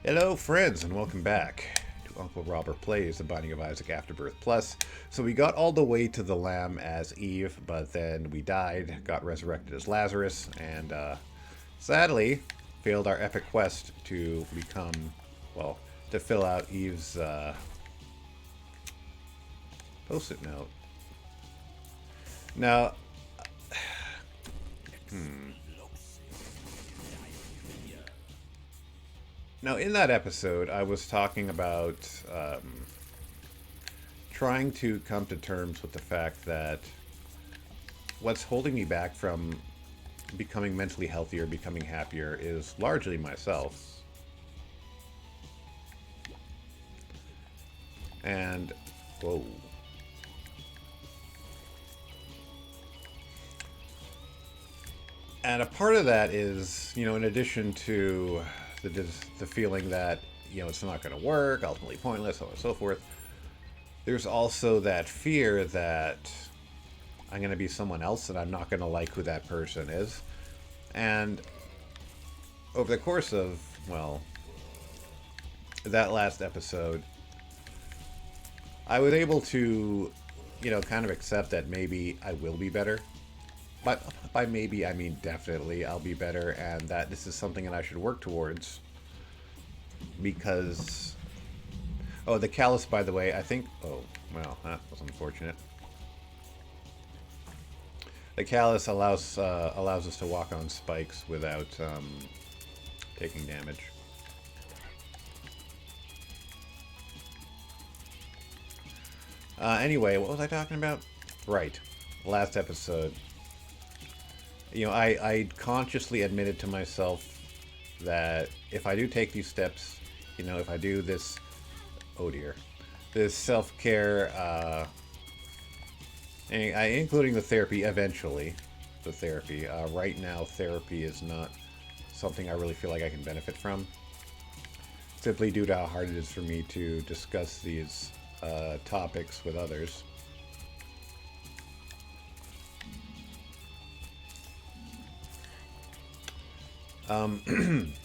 Hello, friends, and welcome back to Uncle Robert Plays The Binding of Isaac Afterbirth Plus. So we got all the way to the Lamb as Eve, but then we died, got resurrected as Lazarus, and sadly failed our epic quest to become, well, to fill out Eve's post-it note. Now, Now, in that episode, I was talking about trying to come to terms with the fact that what's holding me back from becoming mentally healthier, becoming happier, is largely myself. And, whoa. And a part of that is, in addition to the feeling that, it's not going to work, ultimately pointless, so on and so forth, there's also that fear that I'm going to be someone else and I'm not going to like who that person is. And over the course of, well, that last episode, I was able to, kind of accept that maybe I will be better. But by maybe, I mean definitely I'll be better, and that this is something that I should work towards. Because... Oh, the callus, by the way, I think... Oh, well, that was unfortunate. The callus allows us to walk on spikes without taking damage. Anyway, what was I talking about? Right. Last episode. I consciously admitted to myself that if I do take these steps, if I do this, oh dear, this self-care, including the therapy, eventually, the therapy. Right now, therapy is not something I really feel like I can benefit from, simply due to how hard it is for me to discuss these topics with others.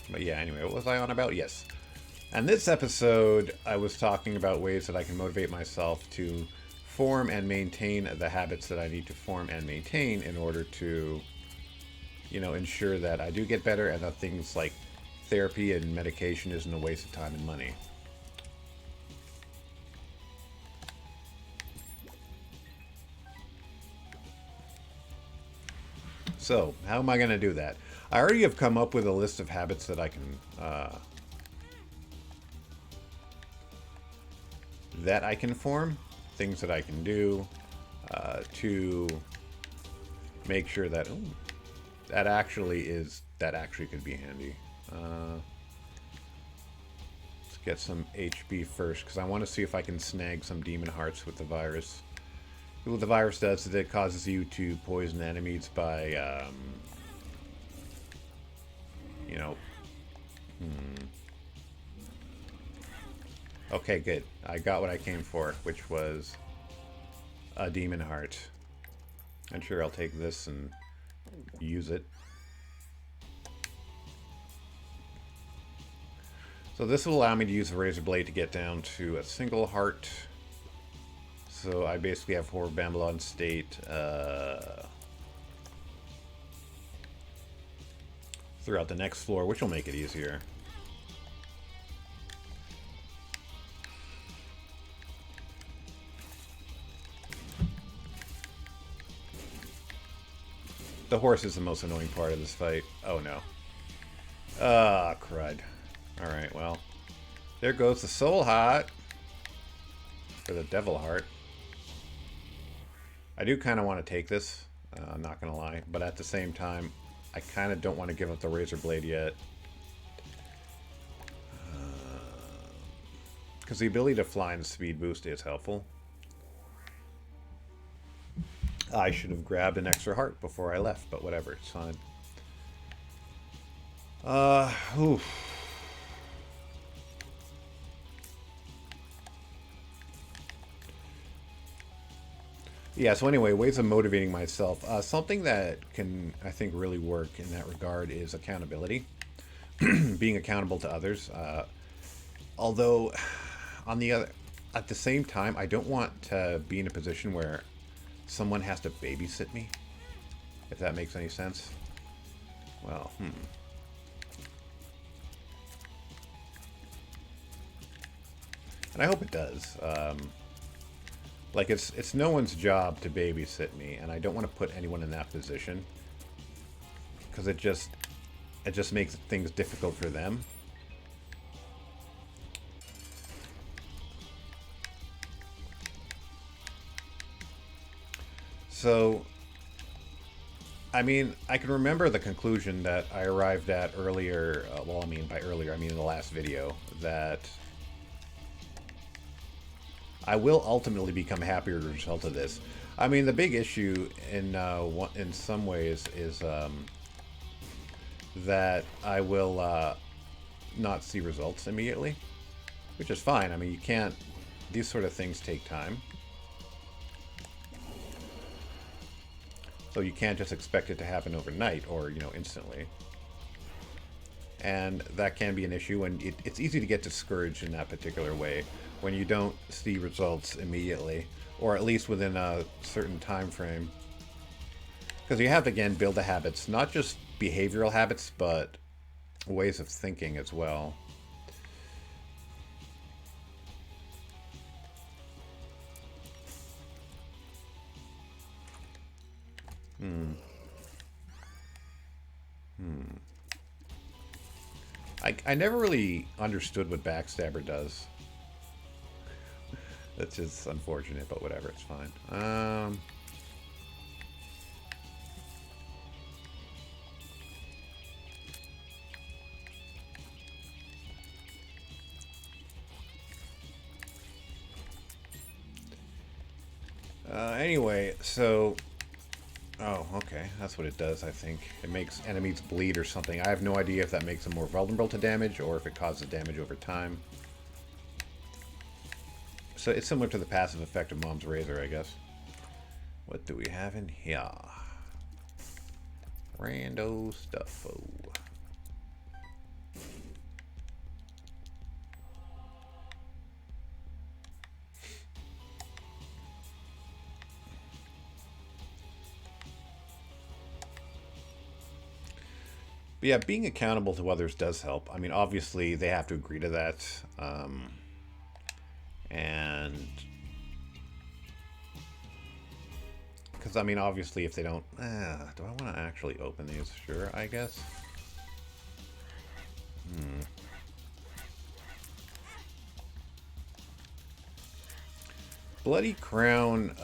But yeah, anyway, what was I on about? Yes. And this episode, I was talking about ways that I can motivate myself to form and maintain the habits that I need to form and maintain in order to, ensure that I do get better and that things like therapy and medication isn't a waste of time and money. So, how am I going to do that? I already have come up with a list of habits that I can form, things that I can do to make sure that that actually could be handy. Let's get some HP first because I want to see if I can snag some demon hearts with the virus. What the virus does is it causes you to poison enemies by Okay, good. I got what I came for, which was a demon heart. I'm sure I'll take this and use it. So this will allow me to use the razor blade to get down to a single heart. So I basically have Horror Babylon state throughout the next floor, which will make it easier. The horse is the most annoying part of this fight. Oh no. Ah, crud. Alright, well. There goes the soul heart. For the devil heart. I do kind of want to take this. I'm not going to lie. But at the same time, I kind of don't want to give up the razor blade yet. Because the ability to fly and speed boost is helpful. I should have grabbed an extra heart before I left, but whatever, it's fine. Oof. Yeah, so anyway, ways of motivating myself. Something that can, I think, really work in that regard is accountability. Being accountable to others. Although, on the other, at the same time, I don't want to be in a position where someone has to babysit me. If that makes any sense. Well, And I hope it does. Like, it's no one's job to babysit me, and I don't want to put anyone in that position. Because it just makes things difficult for them. So, I mean, I can remember the conclusion that I arrived at earlier. Well, I mean, by earlier, I mean in the last video, that I will ultimately become happier as a result of this. I mean, the big issue in some ways is that I will not see results immediately, which is fine. I mean, you can't. These sort of things take time. So you can't just expect it to happen overnight or, instantly. And that can be an issue, and it's easy to get discouraged in that particular way when you don't see results immediately, or at least within a certain time frame. Because you have to, again, build the habits, not just behavioral habits, but ways of thinking as well. I never really understood what Backstabber does. That's just unfortunate, but whatever, it's fine. Anyway, so... Oh, okay. That's what it does, I think. It makes enemies bleed or something. I have no idea if that makes them more vulnerable to damage or if it causes damage over time. So it's similar to the passive effect of Mom's Razor, I guess. What do we have in here? Rando stuffo. But yeah, being accountable to others does help. I mean, obviously, they have to agree to that. And... Because, I mean, obviously, if they don't... do I want to actually open these? Sure, I guess. Bloody Crown, it's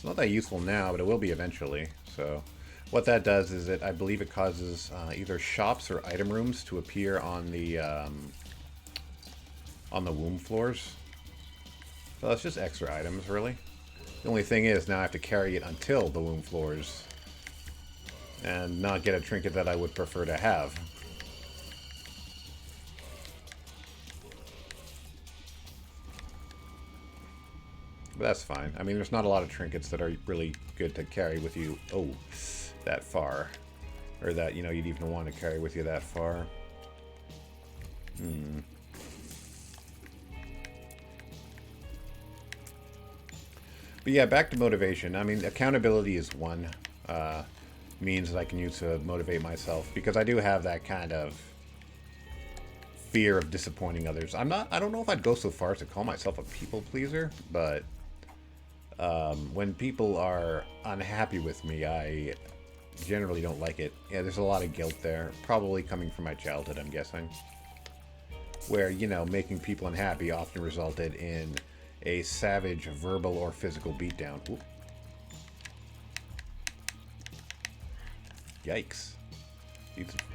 not that useful now, but it will be eventually. So, what that does is I believe it causes either shops or item rooms to appear on the womb floors. So that's just extra items, really. The only thing is, now I have to carry it until the womb floors, and not get a trinket that I would prefer to have. But that's fine. I mean, there's not a lot of trinkets that are really good to carry with you, that far. Or that, you'd even want to carry with you that far. But yeah, back to motivation. I mean, accountability is one means that I can use to motivate myself. Because I do have that kind of fear of disappointing others. I don't know if I'd go so far as to call myself a people pleaser, but... when people are unhappy with me, I generally don't like it. Yeah, there's a lot of guilt there. Probably coming from my childhood, I'm guessing. Where, making people unhappy often resulted in a savage verbal or physical beatdown. Oop. Yikes.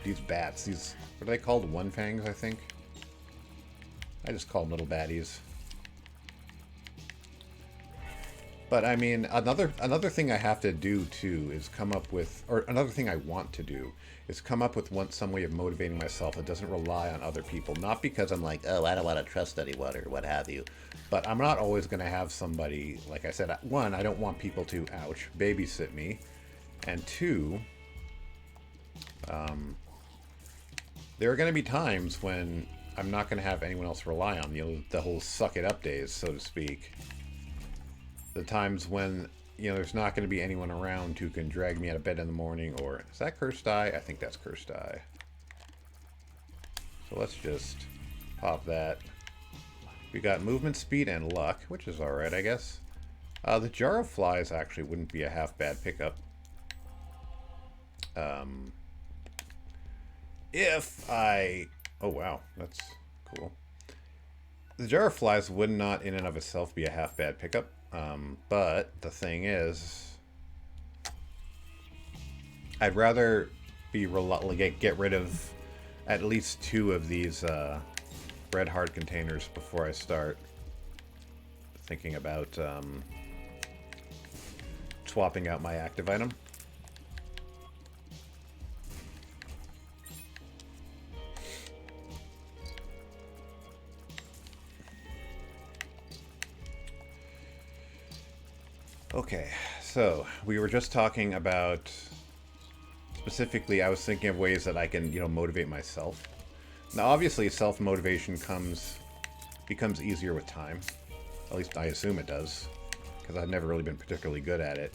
These bats, what are they called? One fangs, I think? I just call them little baddies. But I mean, another thing I have to do too is come up with, or another thing I want to do is come up with some way of motivating myself that doesn't rely on other people. Not because I'm like, oh, I don't want to trust anyone or what have you. But I'm not always going to have somebody, like I said, one, I don't want people to, babysit me. And two, there are going to be times when I'm not going to have anyone else to rely on. You know, the whole suck it up days, so to speak. The times when, you know, there's not going to be anyone around who can drag me out of bed in the morning, or... Is that cursed eye? I think that's cursed eye. So let's just pop that. We got movement speed and luck, which is alright, I guess. The jar of flies actually wouldn't be a half bad pickup. If I... Oh, wow. That's cool. The jar of flies would not in and of itself be a half bad pickup. But the thing is, I'd rather be get rid of at least 2 of these red heart containers before I start thinking about swapping out my active item. Okay, so we were just talking about, specifically, I was thinking of ways that I can, you know, motivate myself. Now, obviously, self-motivation becomes easier with time. At least I assume it does, because I've never really been particularly good at it.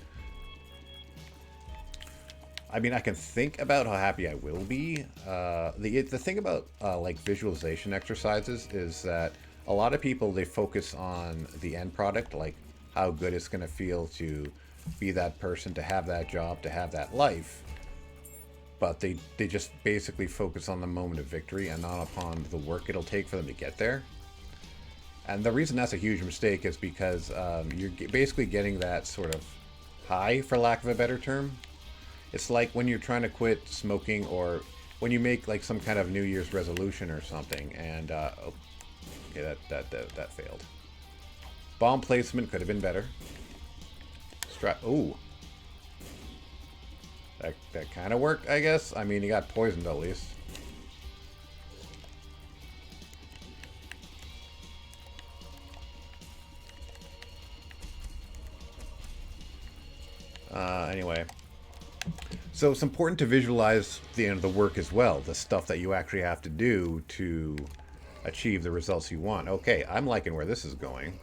I mean, I can think about how happy I will be. The thing about, like, visualization exercises is that a lot of people, they focus on the end product, like, how good it's going to feel to be that person, to have that job, to have that life. But they just basically focus on the moment of victory and not upon the work it'll take for them to get there. And the reason that's a huge mistake is because you're basically getting that sort of high, for lack of a better term. It's like when you're trying to quit smoking, or when you make like some kind of New Year's resolution or something, and oh, okay, that failed. Bomb placement could have been better. Ooh. That kind of worked, I guess. I mean, he got poisoned at least. Anyway. So it's important to visualize the end of the work as well. The stuff that you actually have to do to achieve the results you want. Okay, I'm liking where this is going.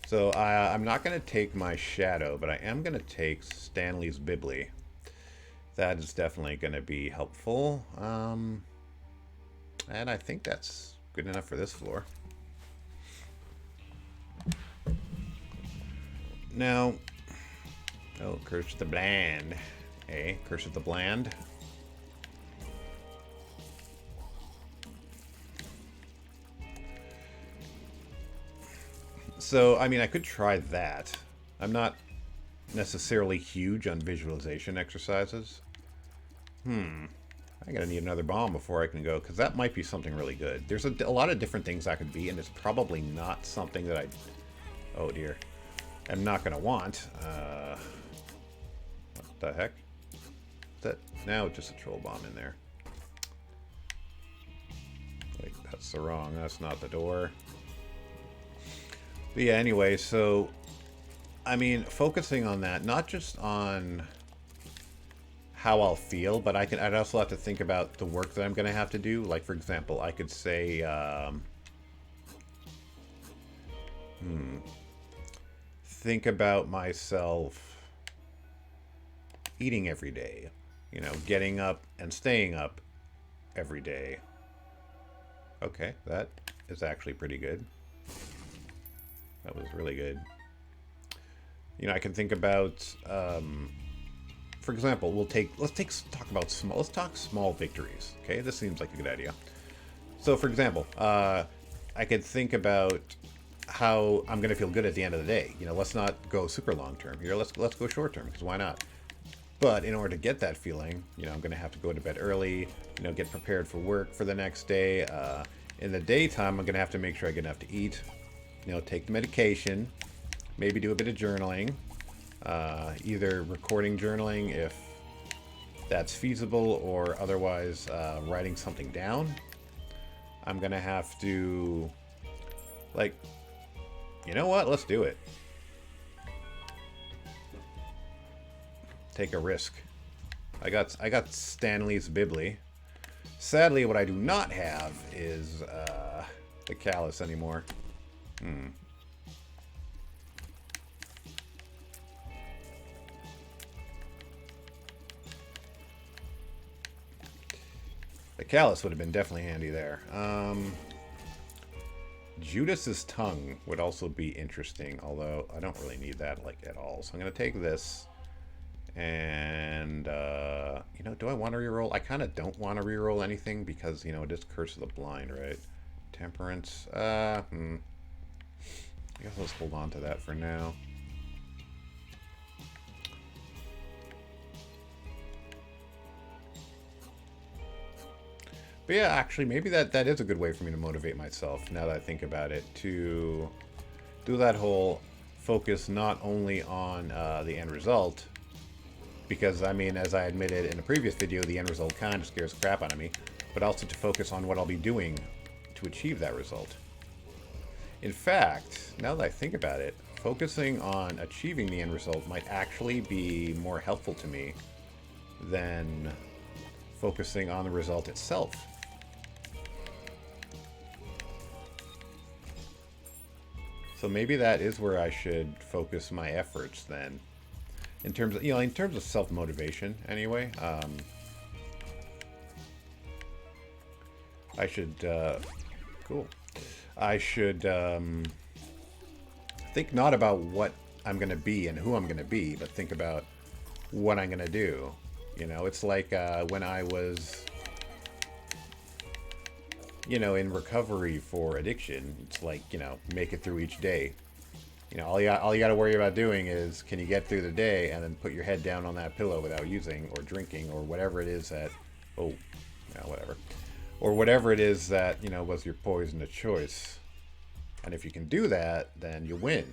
So I'm not going to take my shadow, but I am going to take Stanley's Bibli. That is definitely going to be helpful. And I think that's good enough for this floor. Now, oh, Curse of the Bland. Hey, Curse of the Bland. So, I mean, I could try that. I'm not necessarily huge on visualization exercises. I'm gonna need another bomb before I can go, because that might be something really good. There's a lot of different things I could be, and it's probably not something that I... Oh, dear. I'm not gonna want. What the heck? Now it's just a troll bomb in there. Wait, that's the wrong... That's not the door. But yeah, anyway, so, I mean, focusing on that, not just on how I'll feel, but I'd also have to think about the work that I'm going to have to do. Like, for example, I could say, think about myself eating every day, you know, getting up and staying up every day. Okay, that is actually pretty good. That was really good. You know, I can think about, for example, let's talk small victories. Okay, this seems like a good idea. So, for example, I could think about how I'm going to feel good at the end of the day. You know, let's not go super long term here. Let's go short term, because why not? But in order to get that feeling, you know, I'm going to have to go to bed early. You know, get prepared for work for the next day. In the daytime, I'm going to have to make sure I get enough to eat. You know, take the medication, maybe do a bit of journaling, either recording journaling if that's feasible, or otherwise writing something down. I'm gonna have to, like, you know what? Let's do it. Take a risk. I got Stanley's Bibli. Sadly, what I do not have is the Callus anymore. The Callus would have been definitely handy there. Judas's Tongue would also be interesting, although I don't really need that like at all. So I'm going to take this. And, you know, do I want to reroll? I kind of don't want to reroll anything because, you know, it is Curse of the Blind, right? Temperance. I guess let's hold on to that for now. But yeah, actually, maybe that is a good way for me to motivate myself, now that I think about it, to do that whole focus not only on the end result, because, I mean, as I admitted in a previous video, the end result kind of scares the crap out of me, but also to focus on what I'll be doing to achieve that result. In fact, now that I think about it, focusing on achieving the end result might actually be more helpful to me than focusing on the result itself. So maybe that is where I should focus my efforts then. In terms of, in terms of self-motivation, anyway. I should, cool. I should think not about what I'm going to be and who I'm going to be, but think about what I'm going to do. You know, it's like when I was, in recovery for addiction. It's like, make it through each day. All you got to worry about doing is, can you get through the day and then put your head down on that pillow without using or drinking or whatever it is that, whatever. Or whatever it is that, was your poison of choice. And if you can do that, then you win.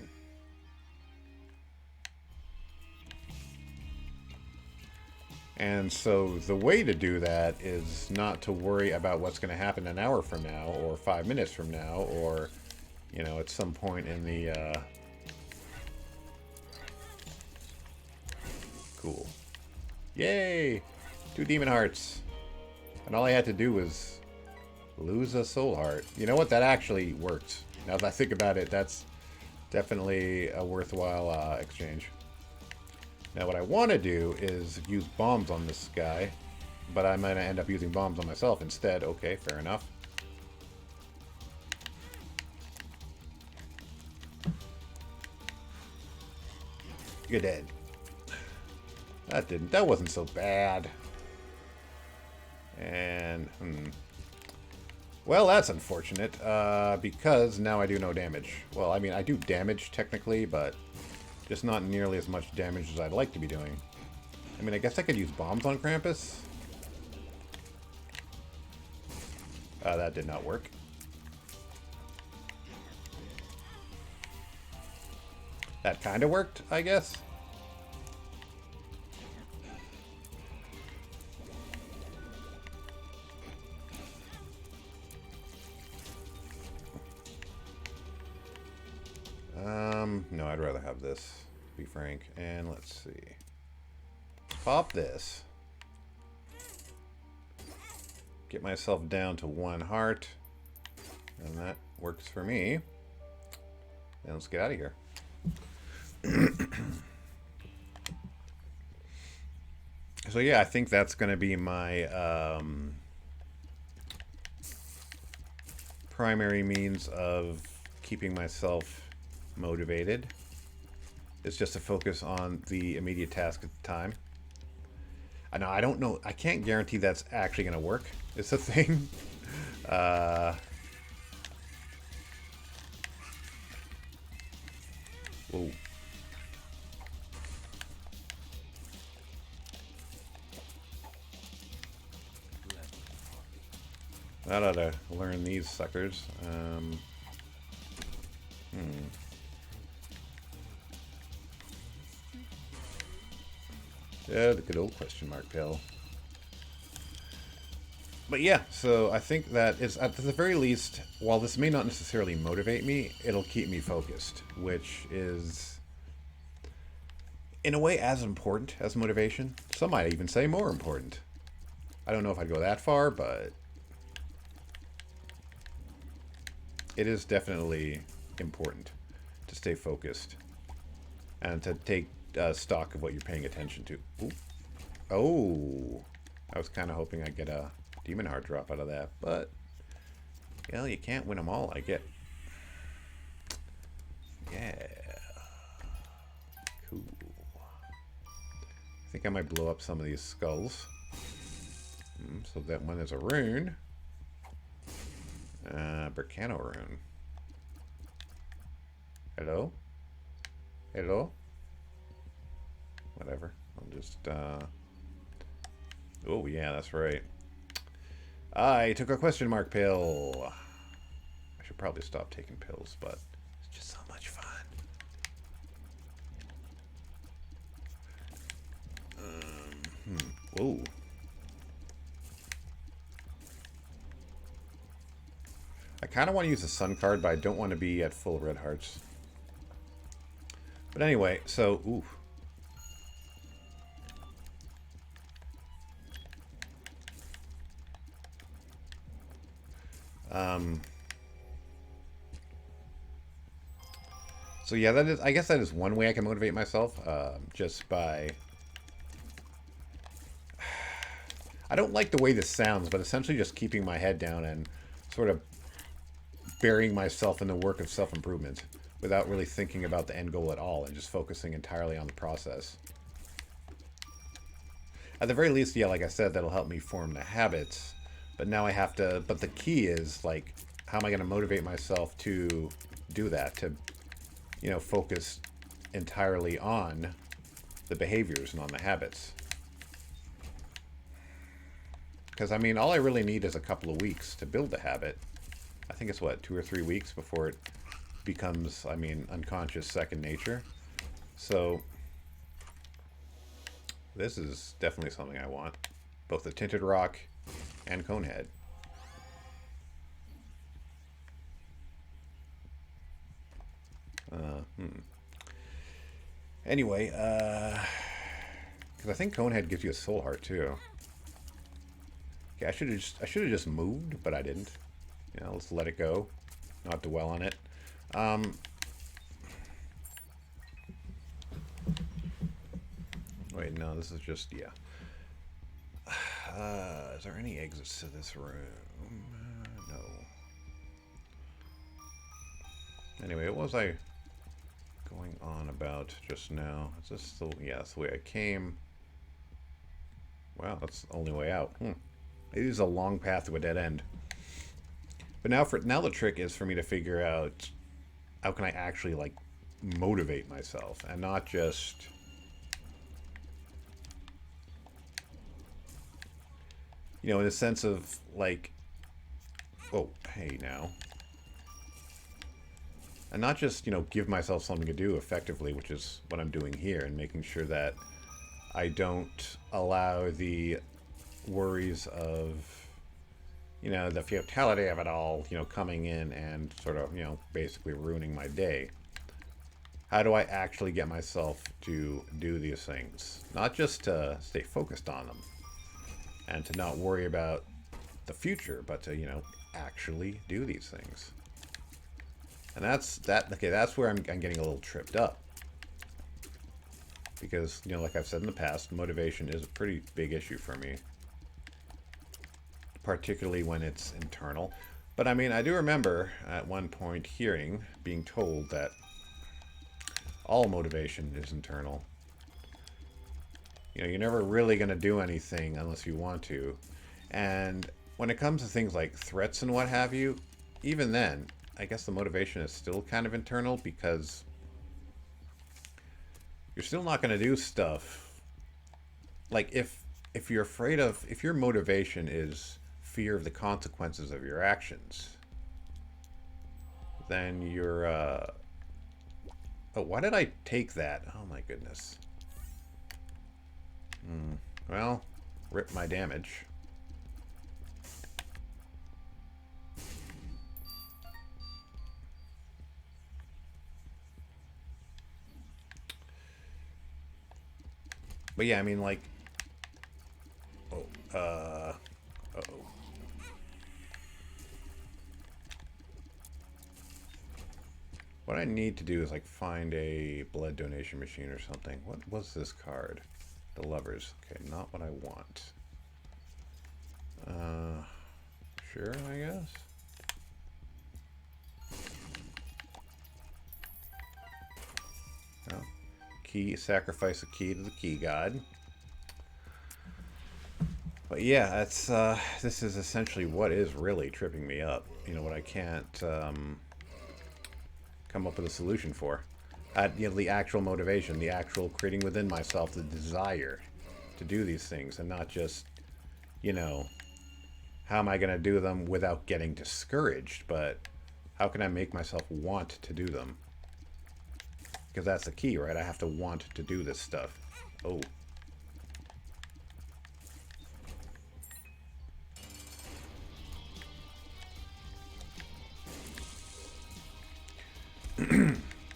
And so the way to do that is not to worry about what's going to happen an hour from now or 5 minutes from now or, at some point in the... Cool. Yay! 2 demon hearts. And all I had to do was lose a soul heart. You know what? That actually worked. Now that I think about it, that's definitely a worthwhile exchange. Now what I want to do is use bombs on this guy, but I'm going to end up using bombs on myself instead. Okay, fair enough. You're dead. That wasn't so bad. And, well, that's unfortunate, because now I do no damage. Well, I mean, I do damage, technically, but just not nearly as much damage as I'd like to be doing. I mean, I guess I could use bombs on Krampus. That did not work. That kind of worked, I guess. No, I'd rather have this, to be frank. And let's see. Pop this. Get myself down to 1 heart. And that works for me. And let's get out of here. So yeah, I think that's going to be my primary means of keeping myself motivated. It's just to focus on the immediate task at the time. I know, I don't know, I can't guarantee that's actually going to work. It's a thing. Whoa. I ought to learn these suckers. Yeah, the good old Questionmark Pill. But yeah, so I think that is, at the very least, while this may not necessarily motivate me, it'll keep me focused, which is in a way as important as motivation. Some might even say more important. I don't know if I'd go that far, but it is definitely important to stay focused and to take stock of what you're paying attention to. Ooh. Oh, I was kind of hoping I'd get a demon heart drop out of that, but well, you can't win them all, I get. Yeah. Cool. I think I might blow up some of these skulls. So that one is a rune. Berkano rune. Hello? Hello? Whatever. I'll just, oh, yeah, that's right. I took a question mark pill. I should probably stop taking pills, but it's just so much fun. Whoa. I kind of want to use the sun card, but I don't want to be at full red hearts. But anyway, so, ooh. So yeah, that is, I guess that is one way I can motivate myself, just by, I don't like the way this sounds, but essentially just keeping my head down and sort of burying myself in the work of self-improvement without really thinking about the end goal at all and just focusing entirely on the process. At the very least, yeah, like I said, that'll help me form the habits, but now I have to, but the key is, like, how am I going to motivate myself to do that, to, you know, focus entirely on the behaviors and on the habits. Because, I mean, all I really need is a couple of weeks to build the habit. I think it's, what, 2 or 3 weeks before it becomes, I mean, unconscious second nature. So, this is definitely something I want. Both the Tinted Rock and Conehead. Anyway, because I think Conehead gives you a soul heart too. Okay, I should have just moved, but I didn't. You know, let's let it go, not dwell on it. Wait, no, this is just, yeah. Is there any exits to this room? No. Anyway, what was I going on about just now? Is this still, yeah, that's the way I came. Wow, that's the only way out. It is a long path to a dead end. But now the trick is for me to figure out how can I actually, like, motivate myself and not just, you know, in a sense of, like, oh, hey, now. And not just, you know, give myself something to do effectively, which is what I'm doing here, and making sure that I don't allow the worries of, you know, the futility of it all, you know, coming in and sort of, you know, basically ruining my day. How do I actually get myself to do these things? Not just to stay focused on them and to not worry about the future, but to, you know, actually do these things. And that's where I'm getting a little tripped up. Because, you know, like I've said in the past, motivation is a pretty big issue for me. Particularly when it's internal. But I mean, I do remember at one point being told that all motivation is internal. You know, you're never really going to do anything unless you want to. And when it comes to things like threats and what have you, even then, I guess the motivation is still kind of internal, because you're still not going to do stuff. Like, if you're afraid of, if your motivation is fear of the consequences of your actions, then you're, oh, why did I take that? Oh my goodness. Well, rip my damage. But yeah, I mean, like, oh, uh-oh. What I need to do is, like, find a blood donation machine or something. What was this card? The lovers. Okay, not what I want. Sure, I guess. No. Key, sacrifice a key to the key god. But yeah, that's, this is essentially what is really tripping me up. You know, what I can't, come up with a solution for. You know, the actual motivation, the actual creating within myself the desire to do these things, and not just, you know, how am I going to do them without getting discouraged, but how can I make myself want to do them? Because that's the key, right? I have to want to do this stuff. Oh.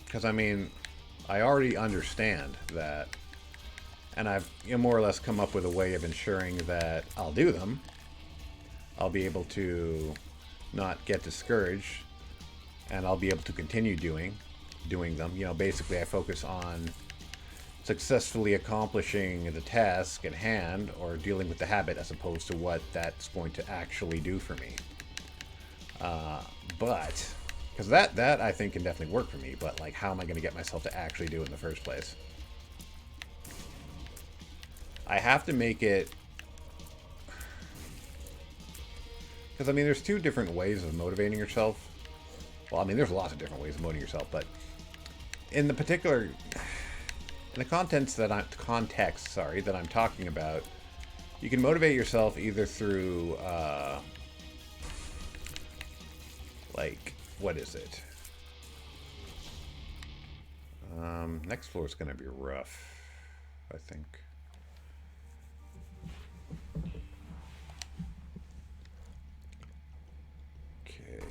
Because, I mean, I already understand that, and I've, you know, more or less come up with a way of ensuring that I'll do them. I'll be able to not get discouraged, and I'll be able to continue doing them. You know, basically I focus on successfully accomplishing the task at hand or dealing with the habit as opposed to what that's going to actually do for me. But because that I think can definitely work for me, but like, how am I going to get myself to actually do it in the first place? I have to make it, because I mean, there's two different ways of motivating yourself. Well, I mean, there's lots of different ways of motivating yourself, but in the particular, in the context that I'm talking about, you can motivate yourself either through, like, what is it? Next floor is going to be rough, I think. Okay.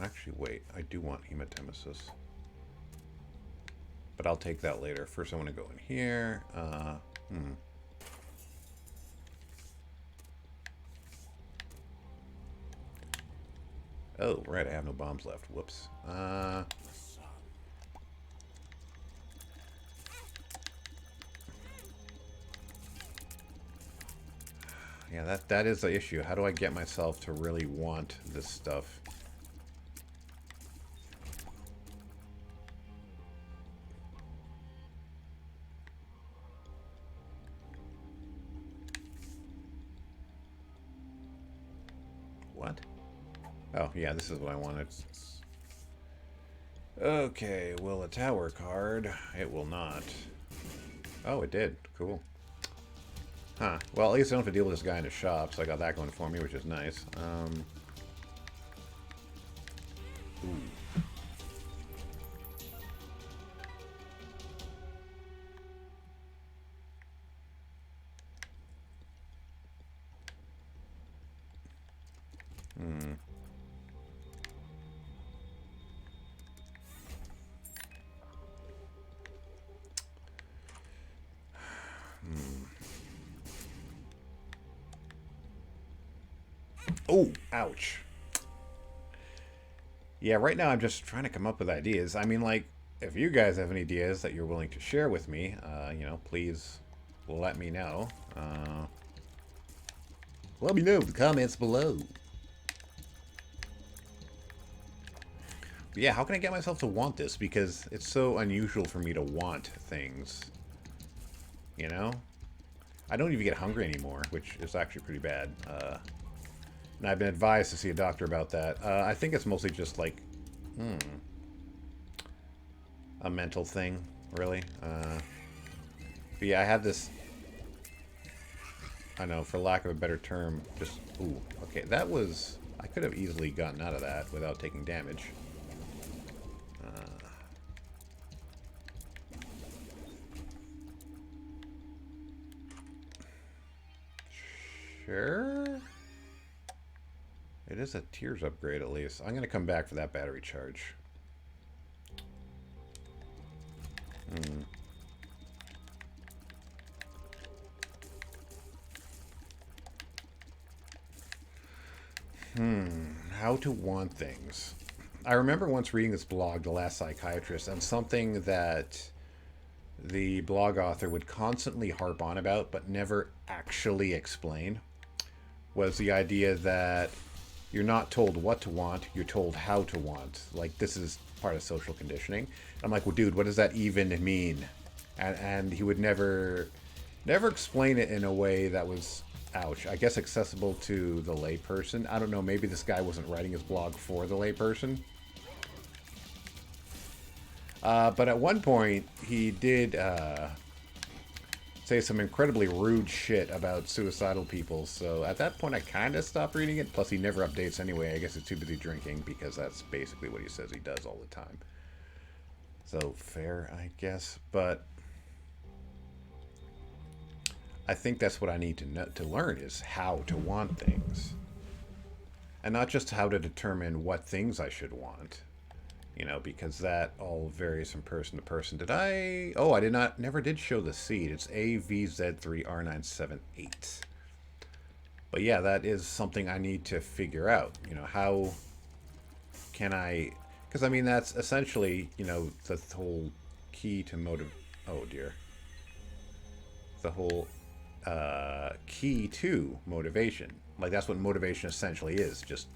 Actually, wait. I do want hematemesis. But I'll take that later. First, I want to go in here. Oh, right. I have no bombs left. Whoops. Yeah, that is the issue. How do I get myself to really want this stuff? What? Oh, yeah, this is what I wanted. Okay, will a tower card? It will not. Oh, it did. Cool. Huh. Well, at least I don't have to deal with this guy in the shop, so I got that going for me, which is nice. Ooh. Oh, ouch. Yeah, right now I'm just trying to come up with ideas. I mean, like, if you guys have any ideas that you're willing to share with me, you know, please let me know. Let me know in the comments below. But yeah, how can I get myself to want this? Because it's so unusual for me to want things. You know? I don't even get hungry anymore, which is actually pretty bad. And I've been advised to see a doctor about that. I think it's mostly just like, a mental thing, really. But yeah, I have this, I know, for lack of a better term, just, ooh, okay, that was, I could have easily gotten out of that without taking damage. Sure. It is a tiers upgrade at least. I'm going to come back for that battery charge. How to want things. I remember once reading this blog, The Last Psychiatrist, and something that the blog author would constantly harp on about but never actually explain was the idea that you're not told what to want, you're told how to want. Like, this is part of social conditioning. And I'm like, well, dude, what does that even mean? And he would never explain it in a way that was, ouch, I guess accessible to the layperson. I don't know, maybe this guy wasn't writing his blog for the layperson. But at one point, he did say some incredibly rude shit about suicidal people. So at that point, I kind of stopped reading it. Plus, he never updates anyway. I guess he's too busy drinking because that's basically what he says he does all the time. So fair, I guess. But I think that's what I need to learn is how to want things. And not just how to determine what things I should want. You know, because that all varies from person to person. Did I... Oh, I never did show the seed. It's AVZ3R978. But yeah, that is something I need to figure out. You know, how can I... Because, I mean, that's essentially, you know, the whole key to Oh, dear. The whole key to motivation. Like, that's what motivation essentially is. Just,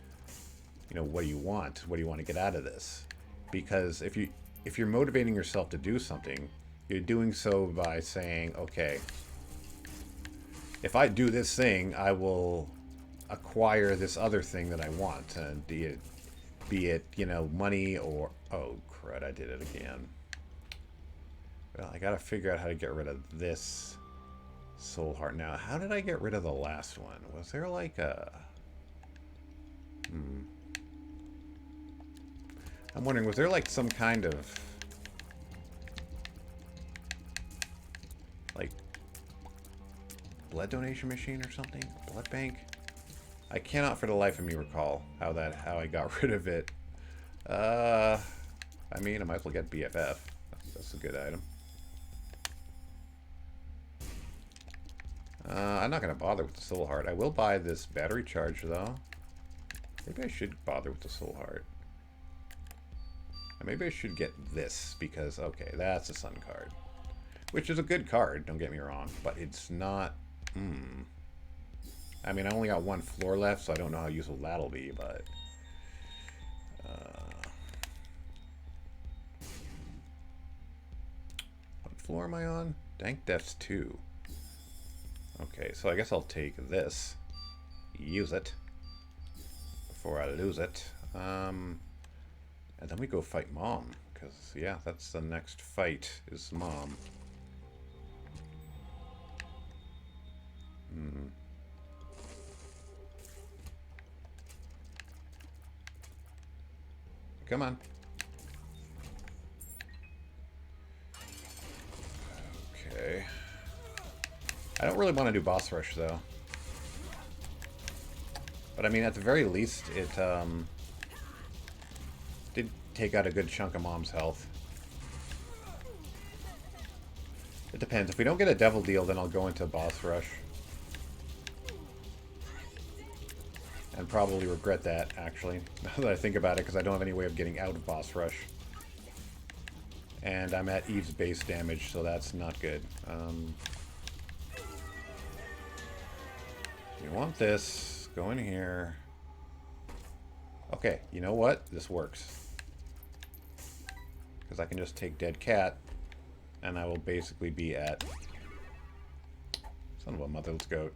you know, what do you want? What do you want to get out of this? Because if you're motivating yourself to do something, you're doing so by saying, okay, if I do this thing, I will acquire this other thing that I want. And be it, you know, money or... Oh, crud, I did it again. Well, I gotta figure out how to get rid of this soul heart. Now, how did I get rid of the last one? Was there like a... I'm wondering, was there like some kind of... like... blood donation machine or something? Blood bank? I cannot for the life of me recall how I got rid of it. I mean, I might as well get BFF. That's a good item. I'm not going to bother with the soul heart. I will buy this battery charge, though. Maybe I should bother with the soul heart. Maybe I should get this, because, okay, that's a sun card. Which is a good card, don't get me wrong, but it's not... I mean, I only got one floor left, so I don't know how useful that'll be, but... what floor am I on? Dank Death's 2. Okay, so I guess I'll take this. Use it. Before I lose it. And then we go fight Mom. Because, yeah, that's the next fight, is Mom. Come on. Okay. I don't really want to do boss rush, though. But, I mean, at the very least, it, did take out a good chunk of Mom's health. It depends. If we don't get a devil deal, then I'll go into boss rush. And probably regret that, actually, now that I think about it, because I don't have any way of getting out of boss rush. And I'm at Eve's base damage, so that's not good. You want this, go in here. Okay, you know what? This works. Because I can just take Dead Cat, and I will basically be at... Son of a mother, let's go.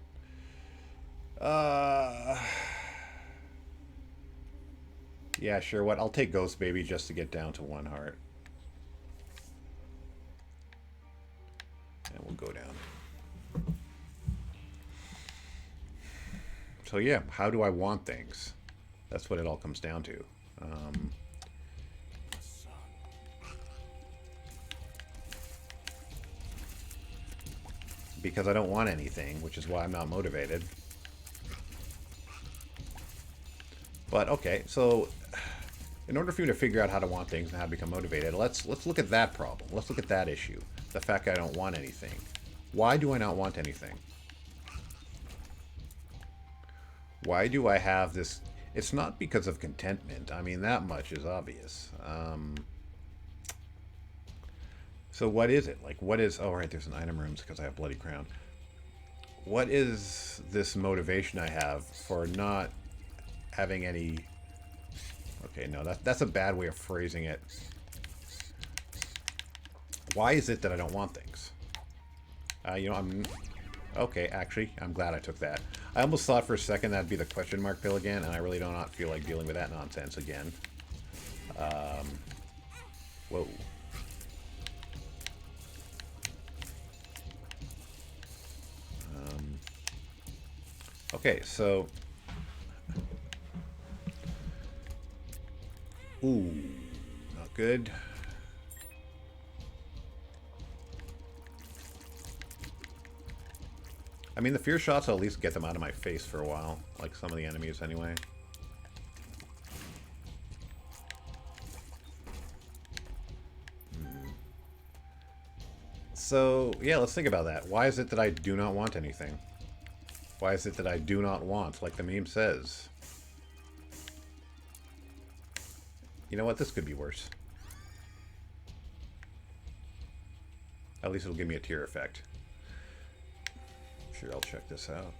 Yeah, sure, what? I'll take Ghost Baby just to get down to 1 heart. And we'll go down. So yeah, how do I want things? That's what it all comes down to. Because I don't want anything, which is why I'm not motivated. But okay, so in order for you to figure out how to want things and how to become motivated, let's look at that problem. Let's look at that issue. The fact I don't want anything. Why do I not want anything? Why do I have this? It's not because of contentment. I mean, that much is obvious. So what is it? Like, what is... Oh, right, there's an item rooms because I have Bloody Crown. What is this motivation I have for not having any... Okay, no, that's a bad way of phrasing it. Why is it that I don't want things? You know, I'm... Okay, actually, I'm glad I took that. I almost thought for a second that'd be the Questionmark Pill again, and I really do not feel like dealing with that nonsense again. Whoa. Okay, so... Ooh, not good. I mean, the fear shots will at least get them out of my face for a while, like some of the enemies anyway. So, yeah, let's think about that. Why is it that I do not want anything? Why is it that I do not want, like the meme says? You know what? This could be worse. At least it'll give me a tear effect. Sure, I'll check this out.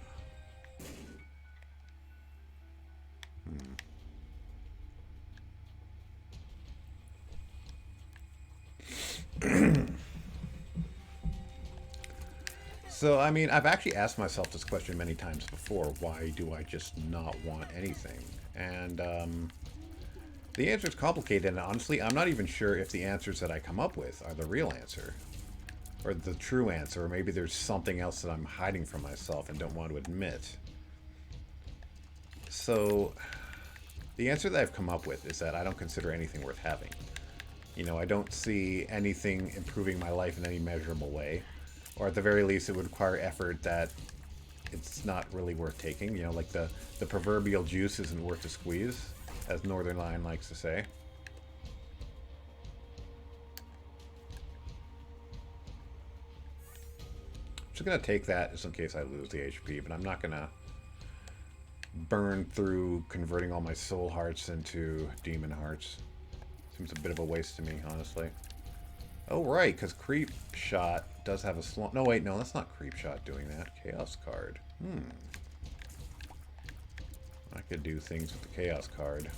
So, I mean, I've actually asked myself this question many times before. Why do I just not want anything? And, the answer is complicated, and honestly, I'm not even sure if the answers that I come up with are the real answer. Or the true answer, or maybe there's something else that I'm hiding from myself and don't want to admit. So, the answer that I've come up with is that I don't consider anything worth having. You know, I don't see anything improving my life in any measurable way. Or at the very least, it would require effort that it's not really worth taking. You know, like the proverbial juice isn't worth the squeeze, as Northern Lion likes to say. I'm just going to take that just in case I lose the HP, but I'm not going to burn through converting all my soul hearts into demon hearts. Seems a bit of a waste to me, honestly. Oh, right, because Creep Shot does have a slow... No, wait, no, that's not Creep Shot doing that. Chaos card. I could do things with the Chaos card.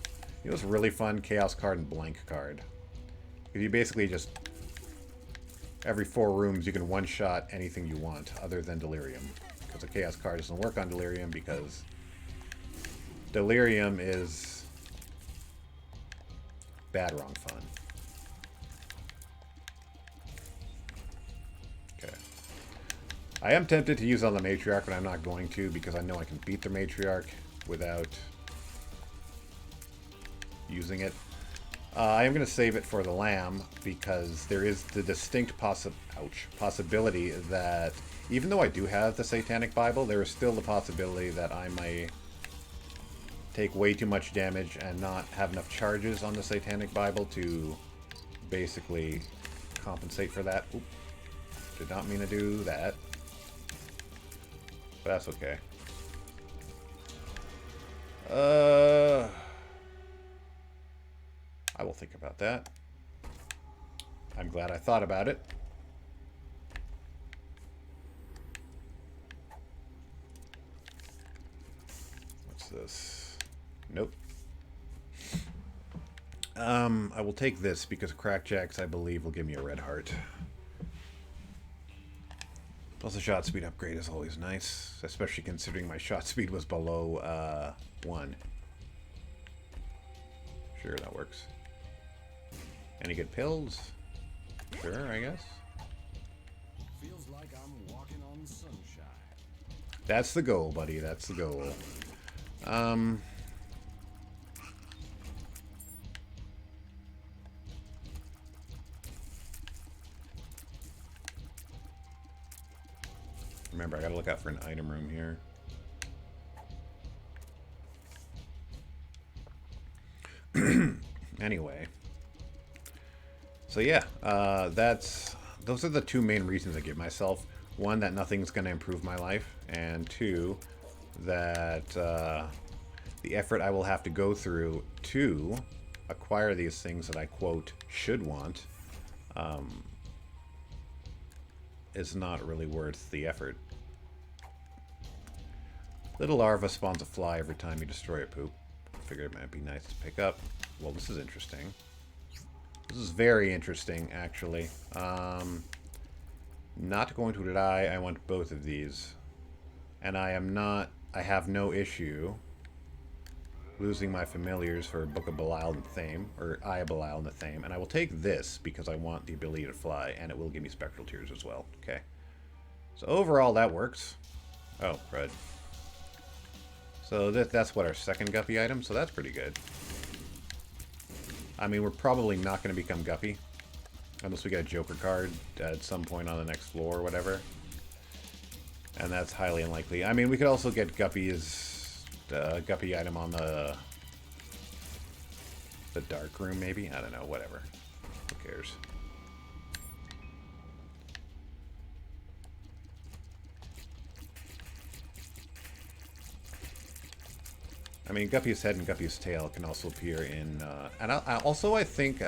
You know what's really fun? Chaos card and blank card. You basically just... Every 4 rooms, you can one-shot anything you want, other than Delirium. Because the Chaos card doesn't work on Delirium, because... Delirium is... bad, wrong, fun. Okay. I am tempted to use on the Matriarch, but I'm not going to, because I know I can beat the Matriarch without using it. I am going to save it for the Lamb, because there is the distinct possibility that, even though I do have the Satanic Bible, there is still the possibility that I may take way too much damage and not have enough charges on the Satanic Bible to basically compensate for that. Oop. Did not mean to do that. But that's okay. I will think about that. I'm glad I thought about it. What's this? Nope. I will take this because Crackjacks, I believe, will give me a red heart. Plus, a shot speed upgrade is always nice, especially considering my shot speed was below 1. Sure, that works. Any good pills? Sure, I guess. Feels like I'm walking on sunshine. That's the goal, buddy. That's the goal. Remember, I gotta look out for an item room here. Anyway. So yeah, those are the two main reasons I give myself. One, that nothing's going to improve my life. And two, that the effort I will have to go through to acquire these things that I, quote, should want, is not really worth the effort. Little larva spawns a fly every time you destroy a poop. Figured it might be nice to pick up. Well, this is interesting. This is very interesting, actually. Not going to die. I want both of these. And I have no issue losing my familiars for Book of Belial and Thame, or Eye of Belial and the Thame. And I will take this because I want the ability to fly, and it will give me Spectral Tears as well. Okay. So overall, that works. Oh, crud. So that's what, our second Guppy item? So that's pretty good. I mean, we're probably not going to become Guppy. Unless we get a Joker card at some point on the next floor or whatever. And that's highly unlikely. I mean, we could also get Guppy's Guppy item on the dark room, maybe? I don't know, whatever. Who cares? I mean, Guppy's head and Guppy's tail can also appear in... and I think...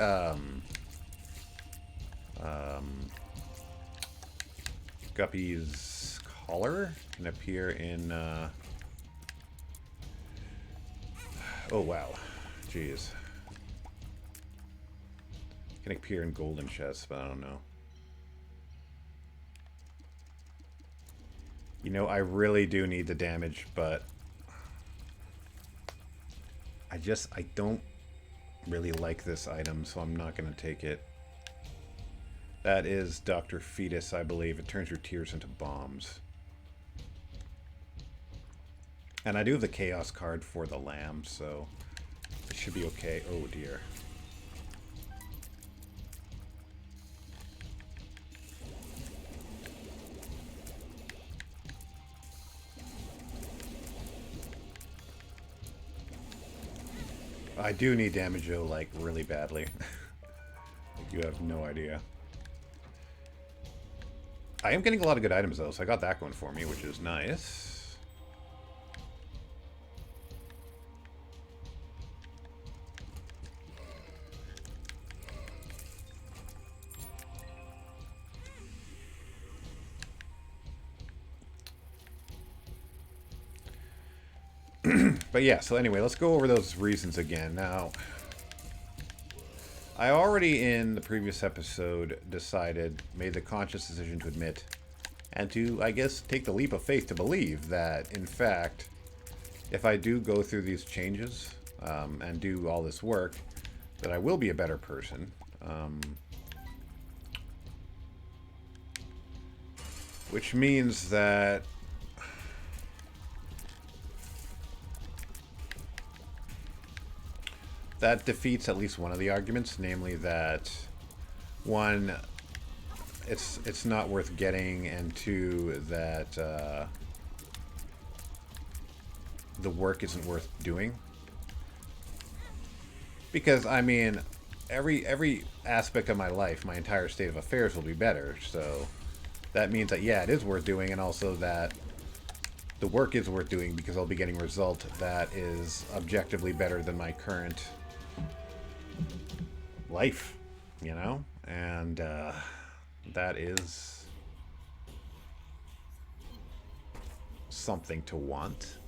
Guppy's collar can appear in... oh, wow. Jeez. Can appear in golden chests, but I don't know. You know, I really do need the damage, but... I don't really like this item, so I'm not going to take it. That is Dr. Fetus, I believe. It turns your tears into bombs. And I do have the Chaos card for the lamb, so it should be okay. Oh, dear. I do need damage, though, like, really badly. You have no idea. I am getting a lot of good items, though, so I got that going for me, which is nice. But yeah, so anyway, let's go over those reasons again. Now, I already in the previous episode made the conscious decision to admit, and to, I guess, take the leap of faith to believe that, in fact, if I do go through these changes and do all this work, that I will be a better person. Which means that that defeats at least one of the arguments, namely that, one, it's not worth getting, and two, that the work isn't worth doing. Because, I mean, every aspect of my life, my entire state of affairs will be better, so that means that, yeah, it is worth doing, and also that the work is worth doing because I'll be getting a result that is objectively better than my current life, you know? And that is something to want.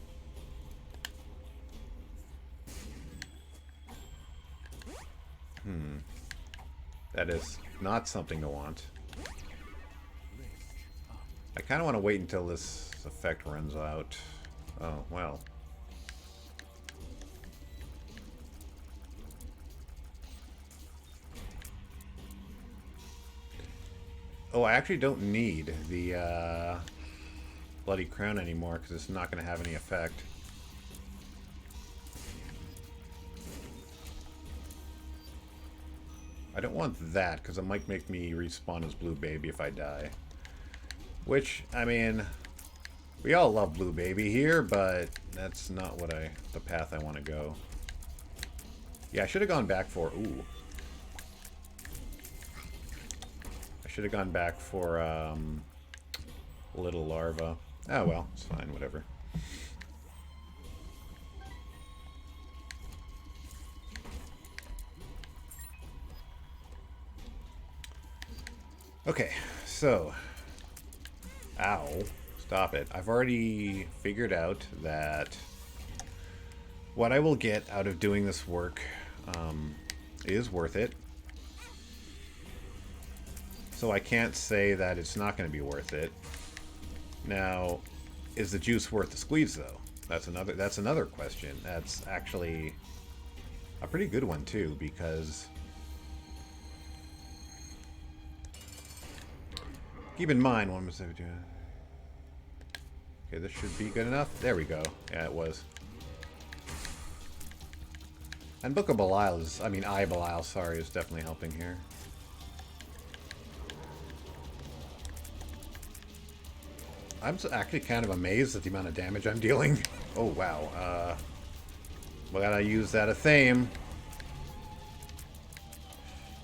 That is not something to want. I kind of want to wait until this effect runs out. Oh, well. Oh, I actually don't need the Bloody Crown anymore because it's not going to have any effect. I don't want that because it might make me respawn as Blue Baby if I die. Which, I mean, we all love Blue Baby here, but that's not what the path I want to go. Yeah, I should have gone back for... Ooh. I should have gone back for, little larva. Oh, well. It's fine. Whatever. Okay, so... Ow. Stop it. I've already figured out that what I will get out of doing this work is worth it. So I can't say that it's not going to be worth it. Now, is the juice worth the squeeze, though? That's another question. That's actually a pretty good one, too, because... Keep in mind, one was... Okay, this should be good enough. There we go. Yeah, it was. And Book of Belial is... I mean, Eye of Belial, sorry, is definitely helping here. I'm actually kind of amazed at the amount of damage I'm dealing. Oh, wow. We gotta use that Athame.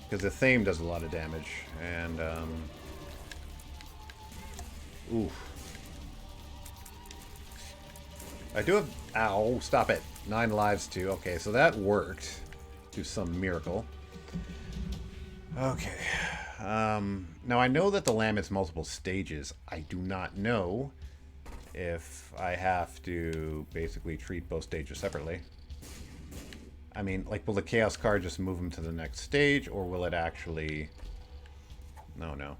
Because Athame does a lot of damage. And, oof. I do have... Ow, stop it. 9 lives, too. Okay, so that worked. Do some miracle. Okay. Now, I know that the lamb has multiple stages. I do not know if I have to basically treat both stages separately. I mean, like, will the Chaos card just move him to the next stage, or will it actually... No.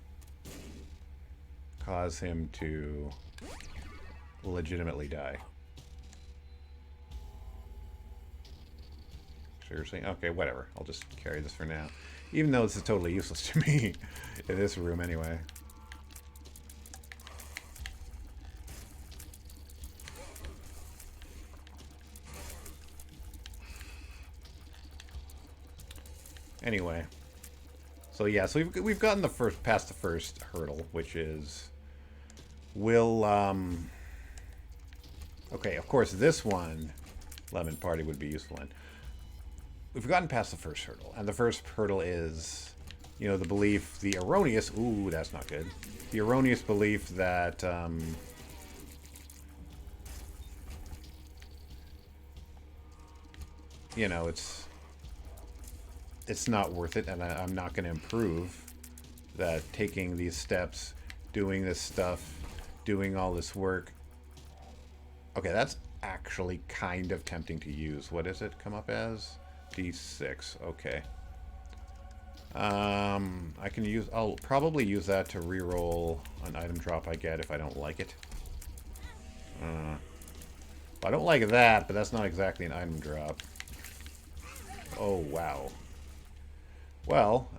Cause him to legitimately die? Seriously? Okay, whatever. I'll just carry this for now. Even though this is totally useless to me in this room anyway. Anyway. So yeah, so we've gotten past the first hurdle, which is will okay, of course this one Lemon Party would be useful in. We've gotten past the first hurdle, and the first hurdle is, you know, the belief, the erroneous, ooh, that's not good. The erroneous belief that, you know, it's not worth it, and I'm not going to improve. That taking these steps, doing this stuff, doing all this work. Okay, that's actually kind of tempting to use. What does it come up as? D6. Okay. I can use... I'll probably use that to reroll an item drop I get if I don't like it. I don't like that, but that's not exactly an item drop. Oh, wow. Well,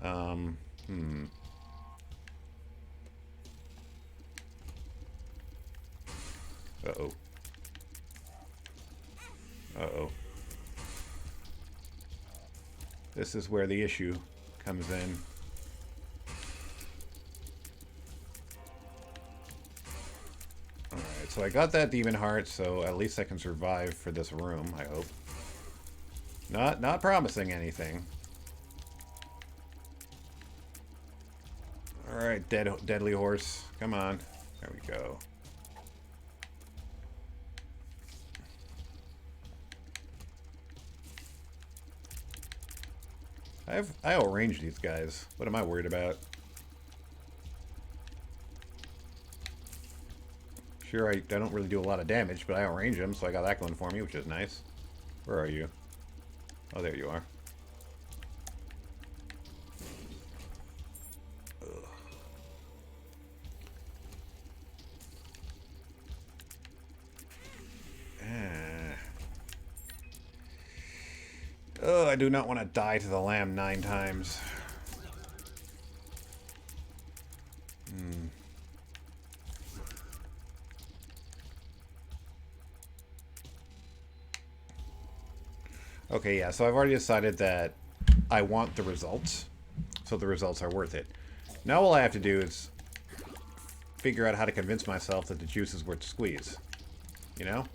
Uh-oh. Uh-oh. This is where the issue comes in. Alright, so I got that demon heart, so at least I can survive for this room, I hope. Not promising anything. Alright, deadly horse. Come on. There we go. I outrange these guys. What am I worried about? Sure, I don't really do a lot of damage, but I outrange them, so I got that going for me, which is nice. Where are you? Oh, there you are. Oh, I do not want to die to the lamb 9 times. Okay, yeah, so I've already decided that I want the results, so the results are worth it. Now all I have to do is figure out how to convince myself that the juice is worth the squeeze. You know?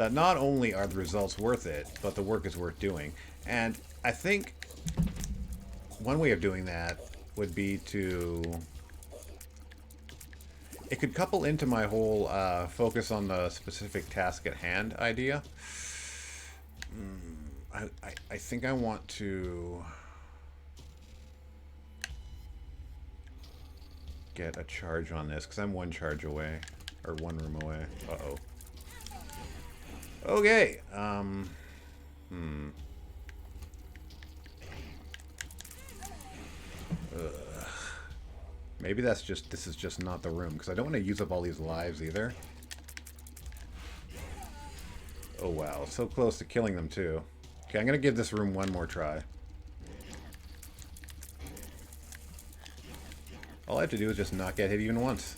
that not only are the results worth it, but the work is worth doing. And I think one way of doing that would be to... It could couple into my whole focus on the specific task at hand idea. I think I want to get a charge on this, because I'm one charge away. Or one room away. Uh-oh. Okay. Maybe that's just, this is just not the room, because I don't want to use up all these lives either. Oh wow, so close to killing them too. Okay, I'm going to give this room one more try. All I have to do is just not get hit even once.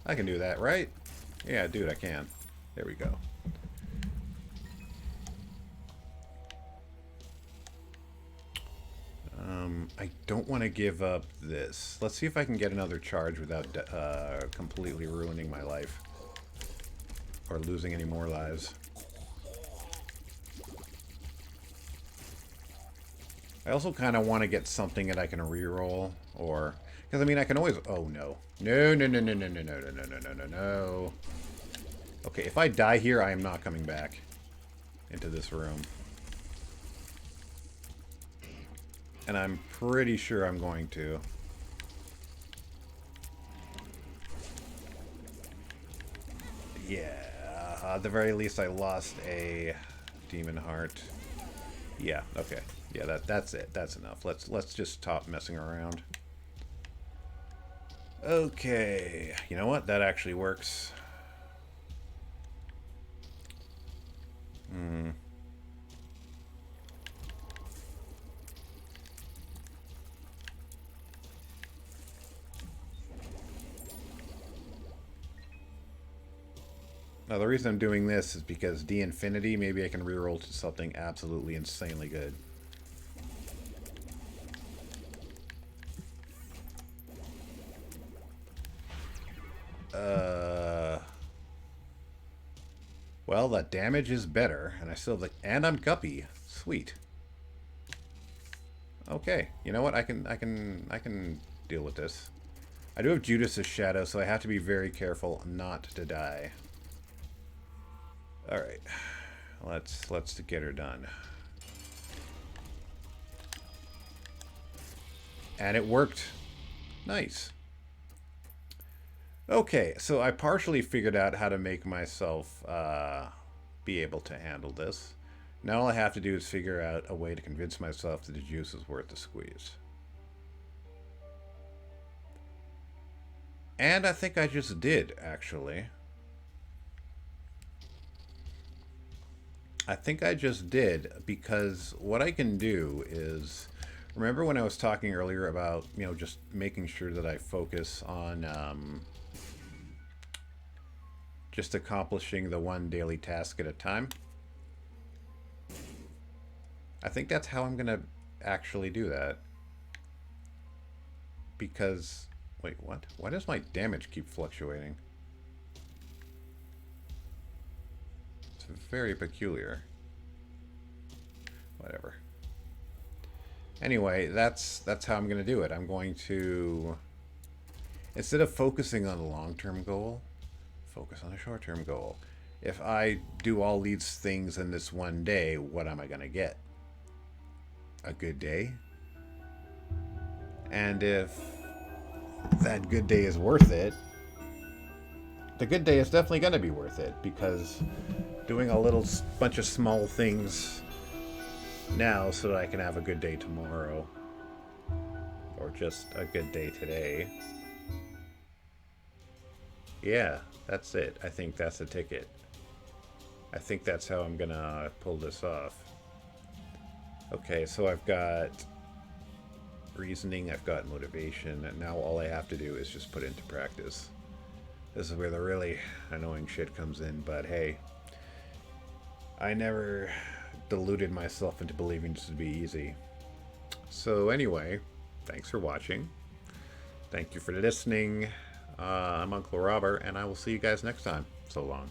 I can do that, right? Yeah, dude, I can. There we go. I don't want to give up this. Let's see if I can get another charge without completely ruining my life. Or losing any more lives. I also kind of want to get something that I can reroll, or... Because, I mean, I can always... Oh, no. No, no, no, no, no, no, no, no, no, no, no, no, no. Okay, if I die here, I am not coming back into this room. And I'm pretty sure I'm going to. Yeah, at the very least I lost a demon heart. Yeah, okay. Yeah, that's it. That's enough. Let's just stop messing around. Okay. You know what? That actually works. Now, the reason I'm doing this is because D-Infinity, maybe I can reroll to something absolutely insanely good. Well, that damage is better, and I still have and I'm guppy. Sweet. Okay, you know what? I can deal with this. I do have Judas's Shadow, so I have to be very careful not to die. All right, let's get her done. And it worked. Nice. Okay, so I partially figured out how to make myself be able to handle this. Now all I have to do is figure out a way to convince myself that the juice is worth the squeeze. And I think I just did, actually. I think I just did, because what I can do is... Remember when I was talking earlier about, you know, just making sure that I focus on just accomplishing the one daily task at a time? I think that's how I'm going to actually do that. Because... Wait, what? Why does my damage keep fluctuating? It's very peculiar. Whatever. Anyway, that's how I'm going to do it. I'm going to... Instead of focusing on the long-term goal, focus on a short-term goal. If I do all these things in this one day, what am I going to get? A good day? And if that good day is worth it, the good day is definitely going to be worth it, because doing a little bunch of small things now so that I can have a good day tomorrow, or just a good day today. Yeah, that's it. I think that's the ticket. I think that's how I'm gonna pull this off. Okay, so I've got reasoning, I've got motivation, and now all I have to do is just put it into practice. This is where the really annoying shit comes in, but hey, I never deluded myself into believing this would be easy. So anyway, thanks for watching. Thank you for listening. I'm Uncle Robert, and I will see you guys next time. So long.